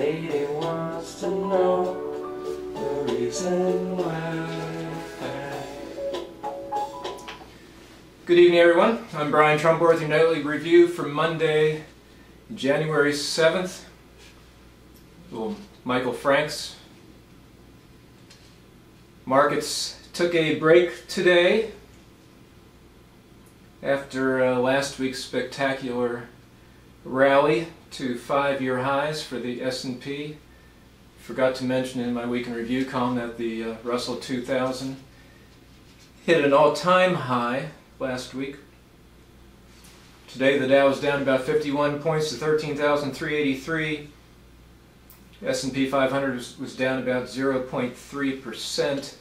lady wants to know the reason why. Good evening, everyone. I'm Brian Trumbo with your nightly review for Monday, January 7th. Little Michael Franks. Markets took a break today after last week's spectacular rally to 5-year highs for the S&P. Forgot to mention in my week in review column that the Russell 2000 hit an all-time high last week. Today the Dow was down about 51 points to 13,383. S&P 500 was down about 0.3%.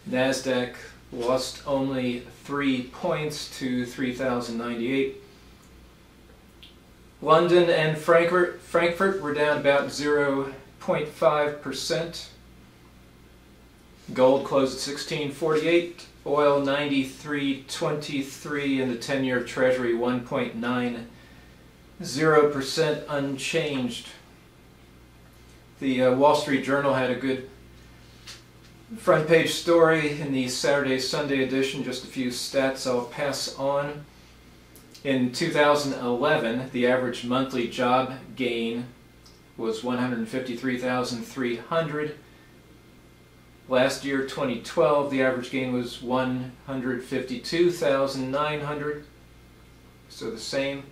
NASDAQ lost only 3 points to 3,098. London and Frankfurt were down about 0.5%. Gold closed at 1648. Oil 93.23, and the 10-year Treasury 1.90% unchanged. The Wall Street Journal had a good front page story in the Saturday-Sunday edition. Just a few stats I'll pass on. In 2011, the average monthly job gain was 153,300. Last year, 2012, the average gain was 152,900, so the same.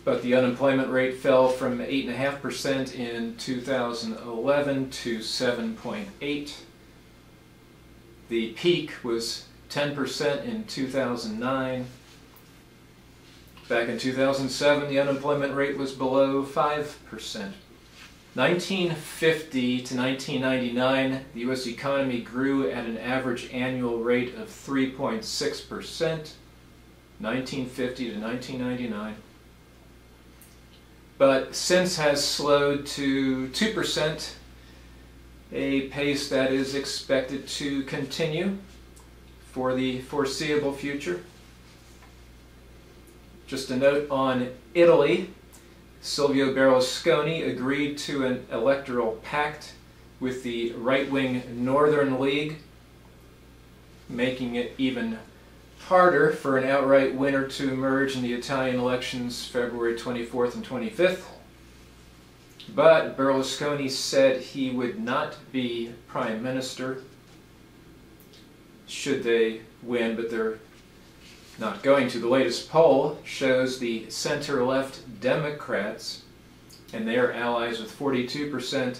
But the unemployment rate fell from 8.5% in 2011 to 7.8%. The peak was 10% in 2009. Back in 2007, the unemployment rate was below 5%. 1950 to 1999, the U.S. economy grew at an average annual rate of 3.6%. 1950 to 1999. But since has slowed to 2%, a pace that is expected to continue for the foreseeable future. Just a note on Italy. Silvio Berlusconi agreed to an electoral pact with the right-wing Northern League, making it even harder for an outright winner to emerge in the Italian elections February 24th and 25th. But Berlusconi said he would not be prime minister should they win, but they're not going to. The latest poll shows the center-left Democrats and their allies with 42%.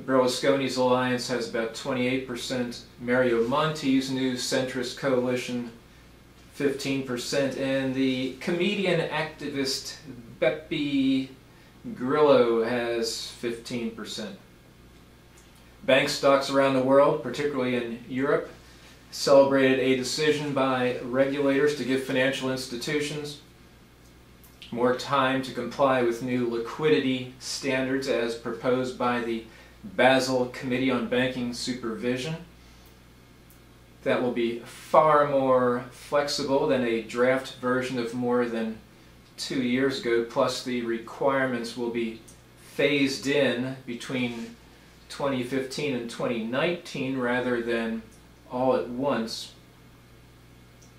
Berlusconi's alliance has about 28%. Mario Monti's new centrist coalition, 15%. And the comedian activist Beppe Grillo has 15%. Bank stocks around the world, particularly in Europe, celebrated a decision by regulators to give financial institutions more time to comply with new liquidity standards as proposed by the Basel Committee on Banking Supervision. That will be far more flexible than a draft version of more than 2 years ago, plus the requirements will be phased in between 2015 and 2019 rather than all at once.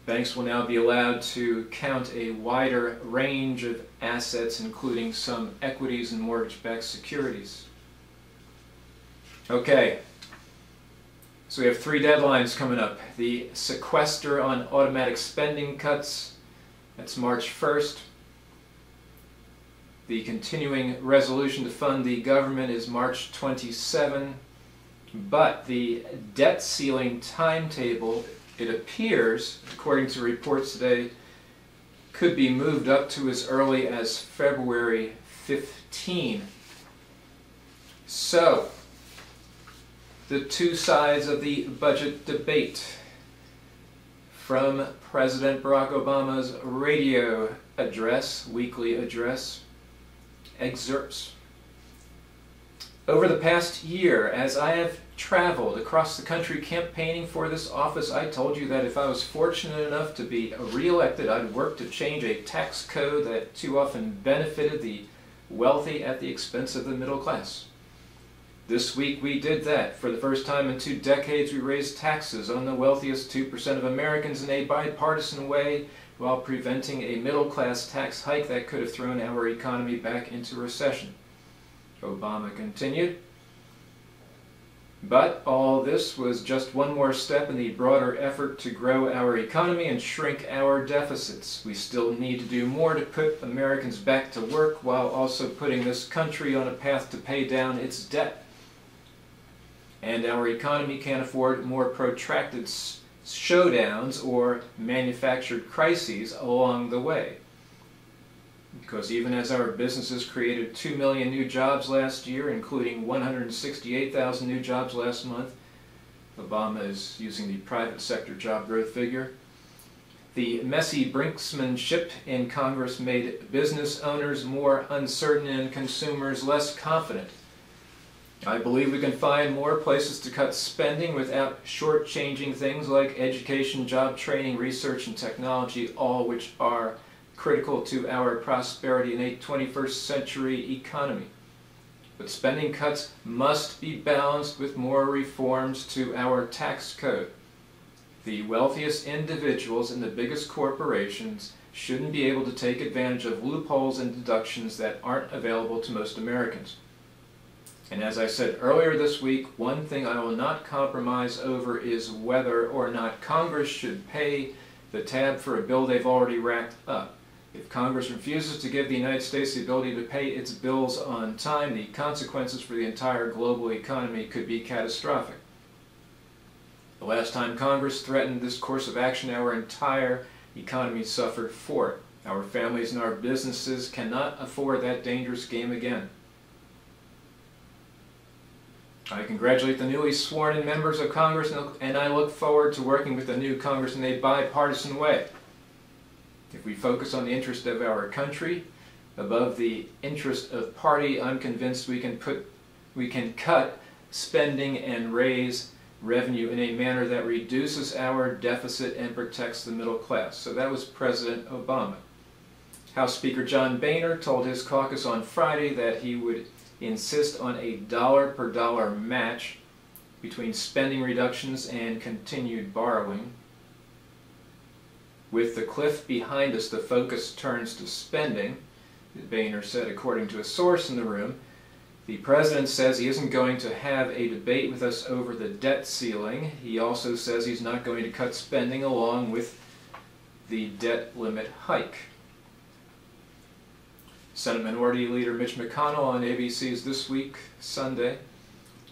Banks will now be allowed to count a wider range of assets, including some equities and mortgage-backed securities. Okay, so we have 3 deadlines coming up. The sequester on automatic spending cuts, that's March 1st. The continuing resolution to fund the government is March 27. But the debt ceiling timetable, it appears, according to reports today, could be moved up to as early as February 15. So, the two sides of the budget debate. From President Barack Obama's radio address, weekly address, excerpts. Over the past year, as I have traveled across the country campaigning for this office, I told you that if I was fortunate enough to be re-elected, I'd work to change a tax code that too often benefited the wealthy at the expense of the middle class. This week we did that. For the first time in 2 decades, we raised taxes on the wealthiest 2% of Americans in a bipartisan way, while preventing a middle-class tax hike that could have thrown our economy back into recession. Obama continued. But all this was just one more step in the broader effort to grow our economy and shrink our deficits. We still need to do more to put Americans back to work while also putting this country on a path to pay down its debt. And our economy can't afford more protracted showdowns or manufactured crises along the way. Because even as our businesses created 2 million new jobs last year, including 168,000 new jobs last month, Obama is using the private sector job growth figure, the messy brinksmanship in Congress made business owners more uncertain and consumers less confident. I believe we can find more places to cut spending without shortchanging things like education, job training, research, and technology, all which are critical to our prosperity in a 21st century economy. But spending cuts must be balanced with more reforms to our tax code. The wealthiest individuals and the biggest corporations shouldn't be able to take advantage of loopholes and deductions that aren't available to most Americans. And as I said earlier this week, one thing I will not compromise over is whether or not Congress should pay the tab for a bill they've already racked up. If Congress refuses to give the United States the ability to pay its bills on time, the consequences for the entire global economy could be catastrophic. The last time Congress threatened this course of action, our entire economy suffered for it. Our families and our businesses cannot afford that dangerous game again. I congratulate the newly sworn-in members of Congress, and I look forward to working with the new Congress in a bipartisan way. If we focus on the interest of our country above the interest of party, I'm convinced we can cut spending and raise revenue in a manner that reduces our deficit and protects the middle class. So that was President Obama. House Speaker John Boehner told his caucus on Friday that he would insist on a dollar-per-dollar match between spending reductions and continued borrowing. With the cliff behind us, the focus turns to spending, Boehner said according to a source in the room. The president says he isn't going to have a debate with us over the debt ceiling. He also says he's not going to cut spending along with the debt limit hike. Senate Minority Leader Mitch McConnell on ABC's This Week Sunday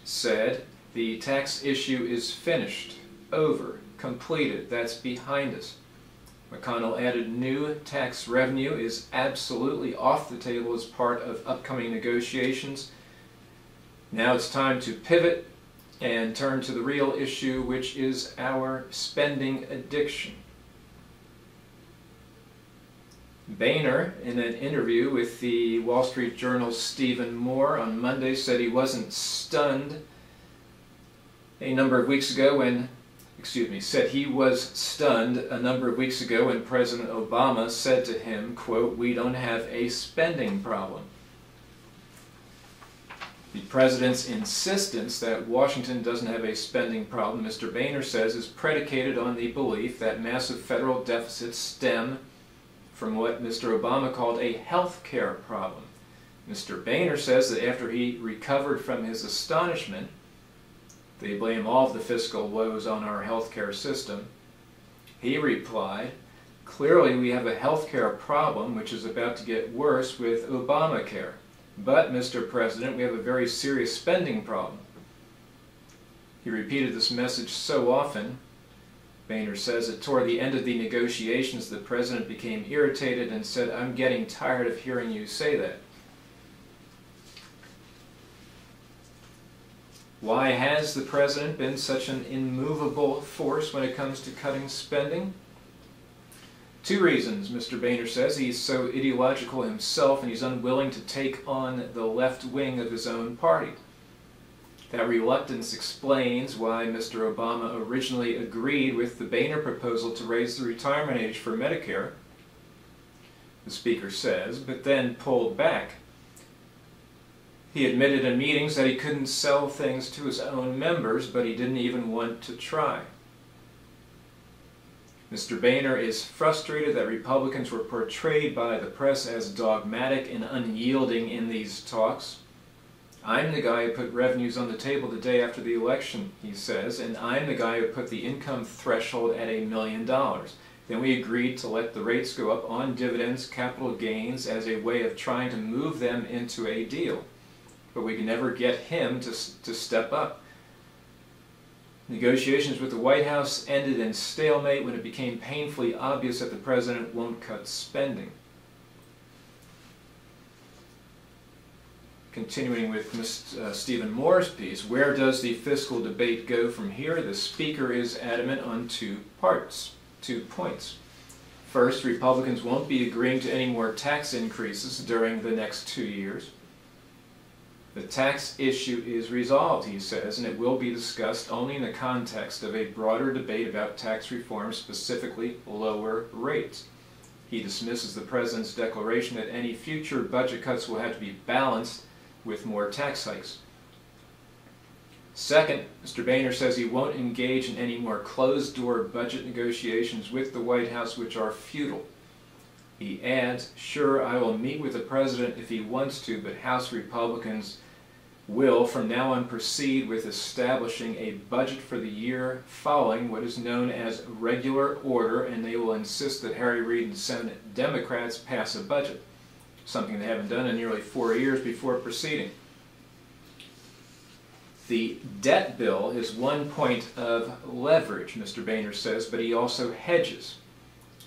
said, "The tax issue is finished, over, completed, that's behind us." McConnell added new tax revenue is absolutely off the table as part of upcoming negotiations. Now it's time to pivot and turn to the real issue, which is our spending addiction. Boehner, in an interview with the Wall Street Journal's Stephen Moore on Monday, said he wasn't stunned a number of weeks ago when said he was stunned a number of weeks ago when President Obama said to him, quote, "We don't have a spending problem." The president's insistence that Washington doesn't have a spending problem, Mr. Boehner says, is predicated on the belief that massive federal deficits stem from what Mr. Obama called a health care problem. Mr. Boehner says that after he recovered from his astonishment, they blame all of the fiscal woes on our healthcare system. He replied, "Clearly we have a healthcare problem which is about to get worse with Obamacare. But, Mr. President, we have a very serious spending problem." He repeated this message so often, Boehner says, that toward the end of the negotiations the president became irritated and said, "I'm getting tired of hearing you say that." Why has the president been such an immovable force when it comes to cutting spending? 2 reasons, Mr. Boehner says. He's so ideological himself and he's unwilling to take on the left wing of his own party. That reluctance explains why Mr. Obama originally agreed with the Boehner proposal to raise the retirement age for Medicare, the speaker says, but then pulled back. He admitted in meetings that he couldn't sell things to his own members, but he didn't even want to try. Mr. Boehner is frustrated that Republicans were portrayed by the press as dogmatic and unyielding in these talks. I'm the guy who put revenues on the table the day after the election, he says, and I'm the guy who put the income threshold at $1 million. Then we agreed to let the rates go up on dividends, capital gains, as a way of trying to move them into a deal. But we could never get him to step up. Negotiations with the White House ended in stalemate when it became painfully obvious that the president won't cut spending. Continuing with Stephen Moore's piece, where does the fiscal debate go from here? The speaker is adamant on 2 points. First, Republicans won't be agreeing to any more tax increases during the next 2 years. The tax issue is resolved, he says, and it will be discussed only in the context of a broader debate about tax reform, specifically lower rates. He dismisses the president's declaration that any future budget cuts will have to be balanced with more tax hikes. Second, Mr. Boehner says he won't engage in any more closed-door budget negotiations with the White House, which are futile. He adds, "Sure, I will meet with the president if he wants to, but House Republicans will from now on proceed with establishing a budget for the year following what is known as regular order, and they will insist that Harry Reid and Senate Democrats pass a budget," something they haven't done in nearly 4 years before proceeding. The debt bill is 1 point of leverage, Mr. Boehner says, but he also hedges,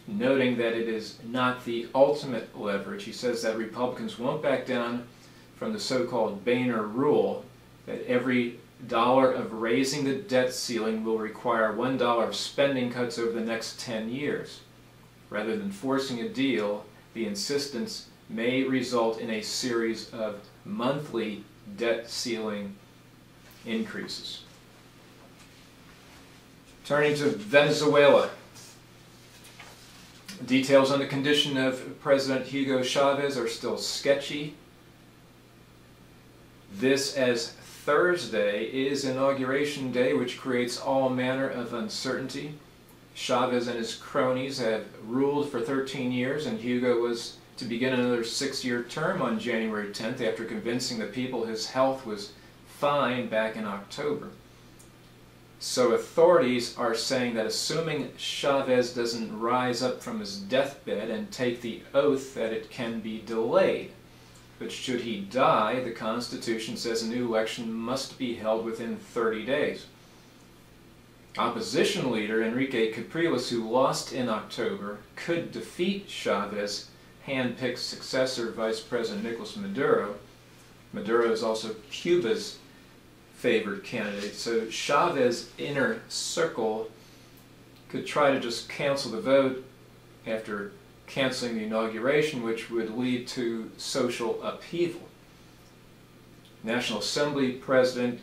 noting that it is not the ultimate leverage. He says that Republicans won't back down from the so-called Boehner rule, that every dollar of raising the debt ceiling will require $1 of spending cuts over the next 10 years. Rather than forcing a deal, the insistence may result in a series of monthly debt ceiling increases. Turning to Venezuela. Details on the condition of President Hugo Chavez are still sketchy. This, as Thursday, is Inauguration Day, which creates all manner of uncertainty. Chavez and his cronies have ruled for 13 years, and Hugo was to begin another 6-year term on January 10th after convincing the people his health was fine back in October. So authorities are saying that assuming Chavez doesn't rise up from his deathbed and take the oath, that it can be delayed. But should he die, the Constitution says a new election must be held within 30 days. Opposition leader Enrique Capriles, who lost in October, could defeat Chavez' hand-picked successor, Vice President Nicolas Maduro. Maduro is also Cuba's favored candidate, so Chavez's inner circle could try to just cancel the vote after canceling the inauguration, which would lead to social upheaval. National Assembly President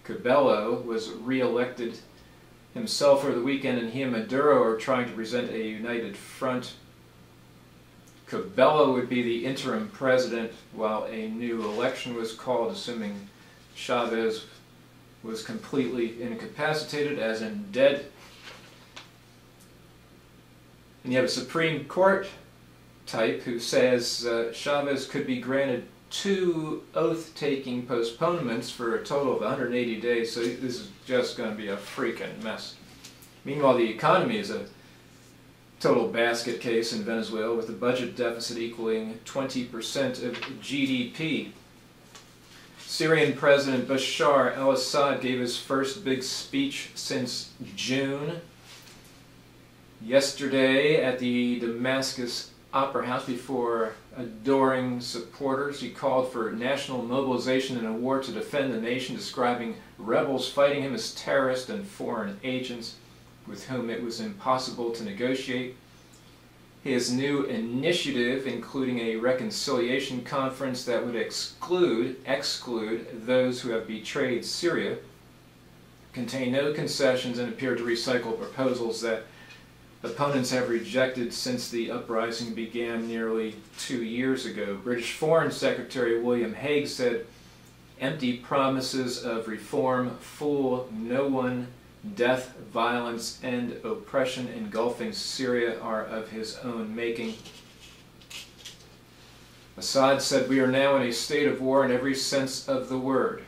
Cabello was re-elected himself over the weekend, and he and Maduro are trying to present a united front. Cabello would be the interim president while a new election was called, assuming Chavez was completely incapacitated, as in dead. And you have a Supreme Court type who says Chavez could be granted 2 oath-taking postponements for a total of 180 days, so this is just going to be a freaking mess. Meanwhile, the economy is a total basket case in Venezuela, with the budget deficit equaling 20% of GDP. Syrian President Bashar al-Assad gave his first big speech since June. Yesterday at the Damascus Opera House before adoring supporters, he called for national mobilization in a war to defend the nation, describing rebels fighting him as terrorists and foreign agents with whom it was impossible to negotiate. His new initiative, including a reconciliation conference that would exclude those who have betrayed Syria, contained no concessions and appeared to recycle proposals that opponents have rejected since the uprising began nearly 2 years ago. British Foreign Secretary William Hague said empty promises of reform fool no one. Death, violence, and oppression engulfing Syria are of his own making. Assad said, "We are now in a state of war in every sense of the word.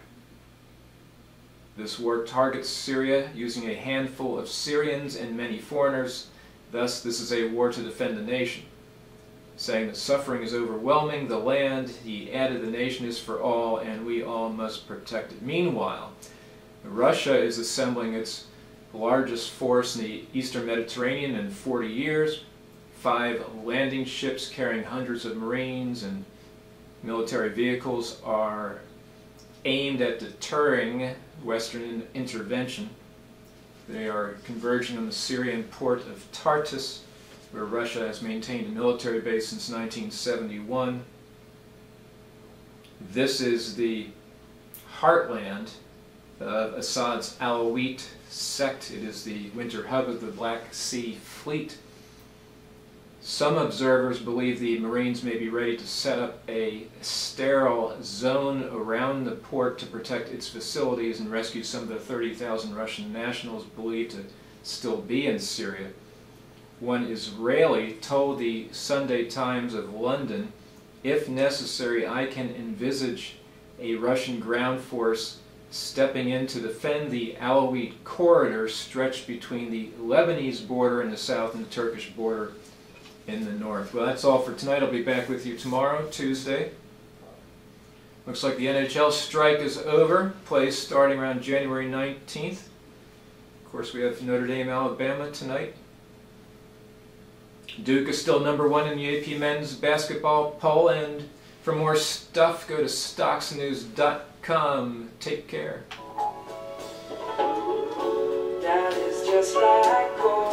This war targets Syria using a handful of Syrians and many foreigners. Thus, this is a war to defend the nation." Saying that suffering is overwhelming the land, he added, "The nation is for all, and we all must protect it." Meanwhile, Russia is assembling its largest force in the Eastern Mediterranean in 40 years. 5 landing ships carrying hundreds of Marines and military vehicles are aimed at deterring Western intervention. They are converging on the Syrian port of Tartus, where Russia has maintained a military base since 1971. This is the heartland of Assad's Alawite sect. It is the winter hub of the Black Sea Fleet. Some observers believe the Marines may be ready to set up a sterile zone around the port to protect its facilities and rescue some of the 30,000 Russian nationals believed to still be in Syria. One Israeli told the Sunday Times of London, "If necessary, I can envisage a Russian ground force stepping in to defend the Alawite corridor stretched between the Lebanese border in the south and the Turkish border in the north." Well, that's all for tonight. I'll be back with you tomorrow, Tuesday. Looks like the NHL strike is over. Plays starting around January 19th. Of course, we have Notre Dame, Alabama tonight. Duke is still #1 in the AP men's basketball poll, and for more stuff, go to stocksnews.com. Take care. That is just like gold.